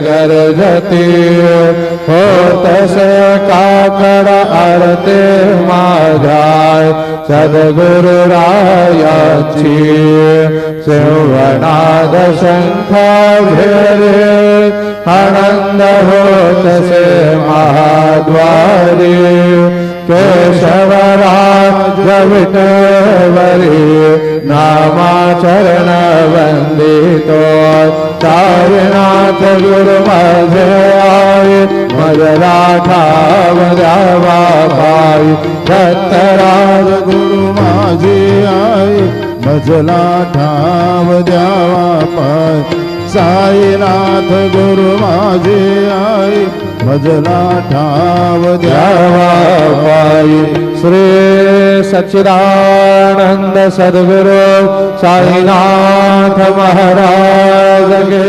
गरजती होतसे काकड आरते माझाय सद्गुरु रायाची सिंहनाद शंख भेरे आनंद होतसे महाद्वारी केशवराज विठवरी नामाचरण वंदितो साईनाथ गुरु माझे आये मजला ठाव द्यावा पायी दत्तराज गुरु माझे आये मजला ठाव द्यावा पायी साईनाथ गुरु माझे आये मजला ठाव द्यावा पायी श्री सच्चिदानंद सद्गुरु साईनाथ महाराज के